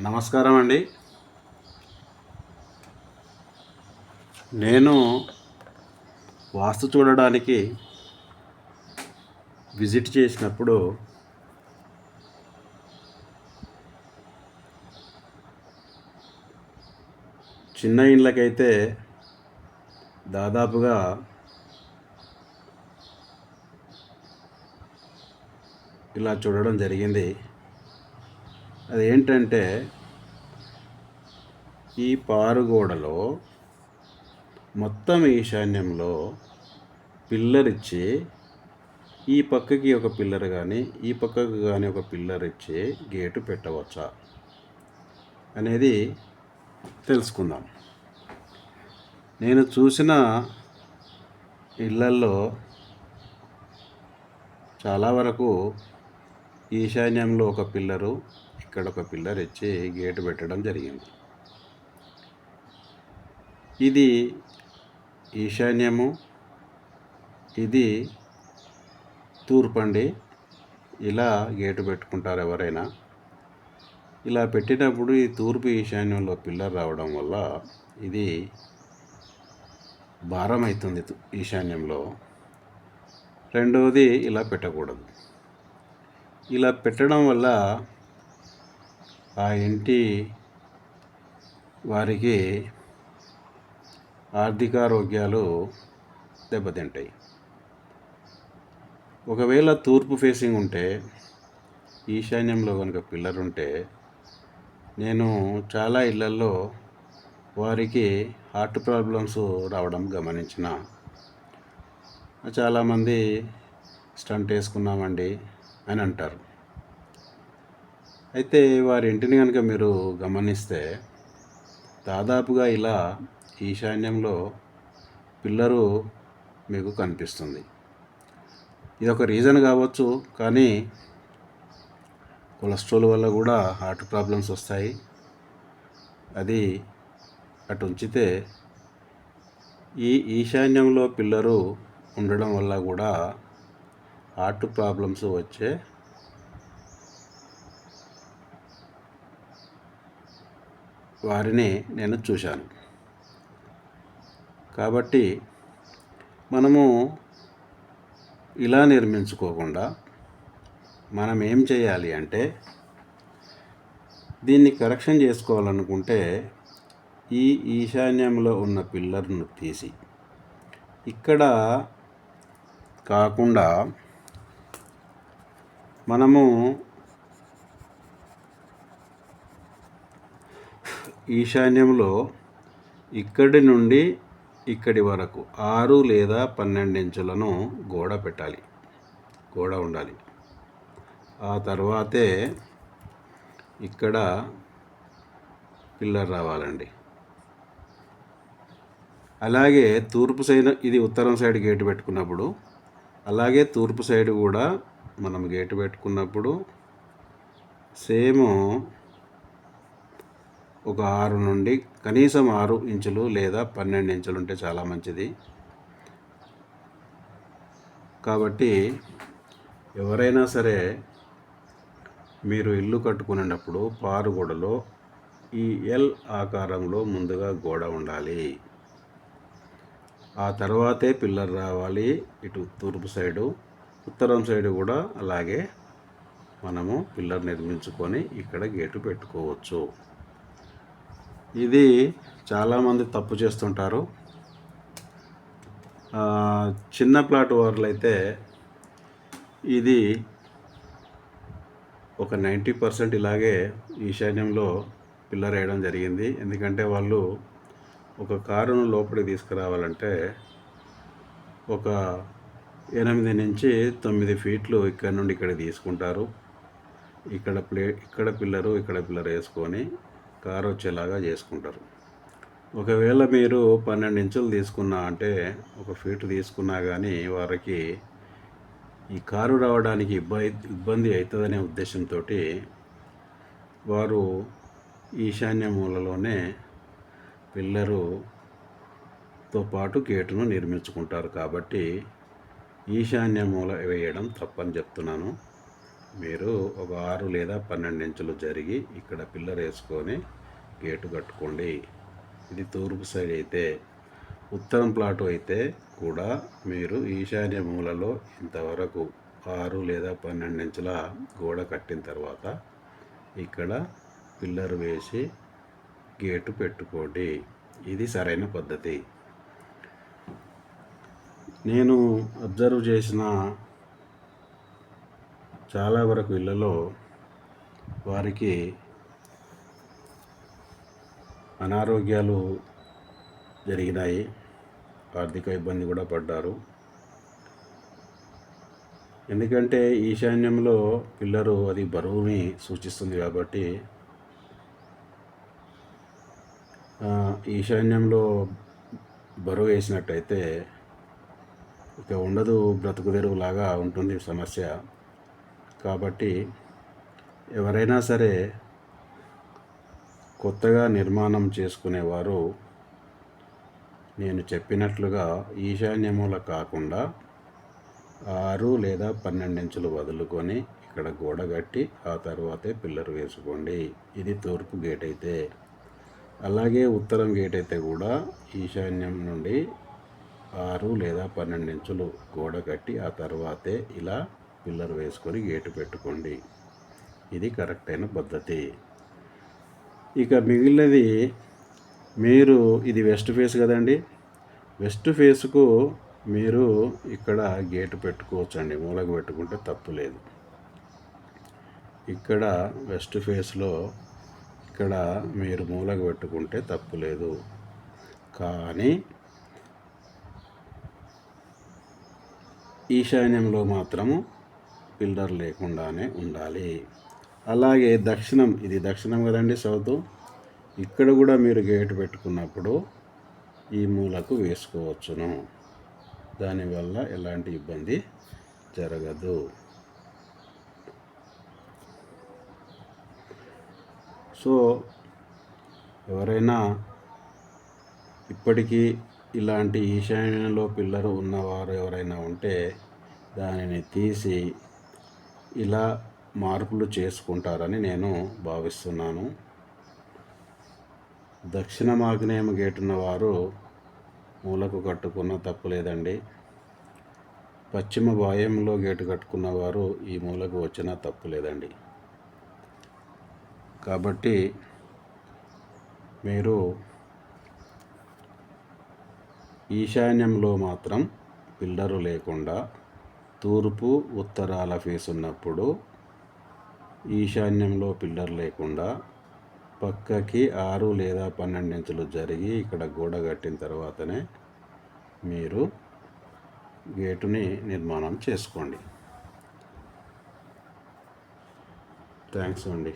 నమస్కారం అండి. నేను వాస్తు చూడడానికి విజిట్ చేసినప్పుడు చిన్న ఇండ్లకైతే దాదాపుగా ఇలా చూడడం జరిగింది. అదేంటంటే ఈ పారుగోడలో మొత్తం ఈశాన్యంలో పిల్లర్ ఇచ్చి ఈ పక్కకి ఒక పిల్లర్ కానీ ఈ పక్కకు కానీ ఒక పిల్లర్ ఇచ్చి గేటు పెట్టవచ్చా అనేది తెలుసుకుందాం. నేను చూసిన ఇళ్ళల్లో చాలా వరకు ఈశాన్యంలో ఒక పిల్లరు, ఇక్కడ ఒక పిల్లర్ ఇచ్చి గేటు పెట్టడం జరిగింది. ఇది ఈశాన్యము, ఇది తూర్పండి. ఇలా గేటు పెట్టుకుంటారు ఎవరైనా. ఇలా పెట్టినప్పుడు ఈ తూర్పు ఈశాన్యంలో పిల్లర్ రావడం వల్ల ఇది భారం అవుతుంది ఈశాన్యంలో. రెండవది, ఇలా పెట్టకూడదు. ఇలా పెట్టడం వల్ల ఆ ఇంటి వారికి ఆర్థికారోగ్యాలు దెబ్బతింటాయి. ఒకవేళ తూర్పు ఫేసింగ్ ఉంటే, ఈశాన్యంలో కనుక పిల్లర్ ఉంటే, నేను చాలా ఇళ్లల్లో వారికి హార్ట్ ప్రాబ్లమ్స్ రావడం గమనించిన. చాలామంది స్టంట్ వేసుకున్నామండి అని అంటారు. అయితే వారి ఇంటిని కనుక మీరు గమనిస్తే దాదాపుగా ఇలా ఈశాన్యంలో పిల్లరు మీకు కనిపిస్తుంది. ఇది ఒక రీజన్ కావచ్చు, కానీ కొలెస్ట్రాల్ వల్ల కూడా హార్ట్ ప్రాబ్లమ్స్ వస్తాయి. అది అటు ఉంచితే ఈ ఈశాన్యంలో పిల్లరు ఉండడం వల్ల కూడా హార్ట్ ప్రాబ్లమ్స్ వచ్చే వారిని నేను చూశాను. కాబట్టి మనము ఇలా నిర్మించుకోకుండా మనం ఏం చేయాలి అంటే, దీన్ని కరెక్షన్ చేసుకోవాలనుకుంటే ఈ ఈశాన్యంలో ఉన్న పిల్లర్ను తీసి ఇక్కడ కాకుండా మనము ఈశాన్యంలో ఇక్కడి నుండి ఇక్కడి వరకు 6 లేదా 12 ఇంచులను గోడ పెట్టాలి, గోడ ఉండాలి. ఆ తర్వాతే ఇక్కడ పిల్లర్ రావాలండి. అలాగే తూర్పు సైడ్, ఇది ఉత్తరం సైడ్ గేటు పెట్టుకున్నప్పుడు, అలాగే తూర్పు సైడ్ కూడా మనం గేటు పెట్టుకున్నప్పుడు సేమ్ ఒక 6 నుండి కనీసం 6 ఇంచులు లేదా 12 ఇంచులు ఉంటే చాలా మంచిది. కాబట్టి ఎవరైనా సరే మీరు ఇల్లు కట్టుకునేటప్పుడు పారుగోడలో ఈ ఎల్ ఆకారంలో ముందుగా గోడ ఉండాలి. ఆ తర్వాతే పిల్లర్ రావాలి. ఇటు తూర్పు సైడు, ఉత్తరం సైడు కూడా అలాగే మనము పిల్లర్ నిర్మించుకొని ఇక్కడ గేటు పెట్టుకోవచ్చు. ఇది చాలామంది తప్పు చేస్తుంటారు. చిన్న ప్లాట్ వార్లు అయితే ఇది ఒక 90% ఇలాగే ఈశాన్యంలో పిల్లర్ వేయడం జరిగింది. ఎందుకంటే వాళ్ళు ఒక కారును లోపలికి తీసుకురావాలంటే ఒక 8 నుంచి 9 ఫీట్లు ఇక్కడ నుండి ఇక్కడికి తీసుకుంటారు. ఇక్కడ పిల్లరు, ఇక్కడ పిల్లర్ వేసుకొని కారు వచ్చేలాగా చేసుకుంటారు. ఒకవేళ మీరు 12 ఇంచులు తీసుకున్నా అంటే, ఒక ఫీట్ తీసుకున్నా కానీ వారికి ఈ కారు రావడానికి ఇబ్బంది అవుతుందనే ఉద్దేశంతో వారు ఈశాన్య మూలలోనే పిల్లరుతో పాటు గేటును నిర్మించుకుంటారు. కాబట్టి ఈశాన్య మూల వేయడం తప్పని చెప్తున్నాను. మీరు ఒక 6 లేదా 12 ఇంచులు జరిగి ఇక్కడ పిల్లర్ వేసుకొని గేటు కట్టుకోండి. ఇది తూర్పు సైడ్ అయితే. ఉత్తరం ప్లాటు అయితే కూడా మీరు ఈశాన్య మూలలో ఇంతవరకు 6 లేదా 12 ఇంచుల గోడ కట్టిన తర్వాత ఇక్కడ పిల్లర్ వేసి గేటు పెట్టుకోండి. ఇది సరైన పద్ధతి. నేను అబ్జర్వ్ చేసిన చాలా వరకు ఇళ్ళలో వారికి అనారోగ్యాలు జరిగినాయి, ఆర్థిక ఇబ్బంది కూడా పడ్డారు. ఎందుకంటే ఈశాన్యంలో పిల్లరు అది బరువుని సూచిస్తుంది కాబట్టి ఈశాన్యంలో బరువు వేసినట్టయితే ఇక ఉండదు, బ్రతుకు తెరువులాగా ఉంటుంది సమస్య. కాబట్టి ఎవరైనా సరే కొత్తగా నిర్మాణం చేసుకునేవారు నేను చెప్పినట్లుగా ఈశాన్యమూల కాకుండా 6 లేదా 12 ఇంచులు వదులుకొని ఇక్కడ గోడ కట్టి ఆ తర్వాతే పిల్లర్ వేసుకోండి. ఇది తూర్పు గేట్ అయితే. అలాగే ఉత్తరం గేట్ అయితే కూడా ఈశాన్యం నుండి 6 లేదా 12 ఇంచులు గోడ కట్టి ఆ తర్వాతే ఇలా పిల్లర్ వేసుకొని గేటు పెట్టుకోండి. ఇది కరెక్ట్ అయిన పద్ధతి. ఇక మిగిలినది మీరు ఇది వెస్ట్ ఫేస్ కదండి, వెస్ట్ ఫేస్కు మీరు ఇక్కడ గేటు పెట్టుకోవచ్చండి. మూలకు పెట్టుకుంటే తప్పు లేదు. ఇక్కడ వెస్ట్ ఫేస్లో ఇక్కడ మీరు మూలకు పెట్టుకుంటే తప్పు లేదు. కానీ ఈశాన్యంలో మాత్రము పిల్లర్ లేకుండానే ఉండాలి. అలాగే దక్షిణం, ఇది దక్షిణం కదండి, సౌత్. ఇక్కడ కూడా మీరు గేటు పెట్టుకున్నప్పుడు ఈ మూలకు వేసుకోవచ్చును. దానివల్ల ఎలాంటి ఇబ్బంది జరగదు. సో ఎవరైనా ఇప్పటికీ ఇలాంటి ఈశాన్యంలో పిల్లరు ఉన్నవారు ఎవరైనా ఉంటే దానిని తీసి ఇలా మార్పులు చేసుకుంటారని నేను భావిస్తున్నాను. దక్షిణ ఆగ్నేయం గేట్ ఉన్నవారు మూలకు కట్టుకున్న తప్పు లేదండి. పశ్చిమ వాయుంలో గేటు కట్టుకున్నవారు ఈ మూలకు వచ్చినా తప్పు లేదండి. కాబట్టి మీరు ఈశాన్యంలో మాత్రం పిల్లరు లేకుండా తూర్పు ఉత్తరాల ఫేస్ ఉన్నప్పుడు ఈశాన్యంలో పిల్లర్ లేకుండా పక్కకి 6 లేదా 12 ఇంచులు జరిగి ఇక్కడ గోడ కట్టిన తర్వాతనే మీరు గేటుని నిర్మాణం చేసుకోండి. థ్యాంక్స్ అండి.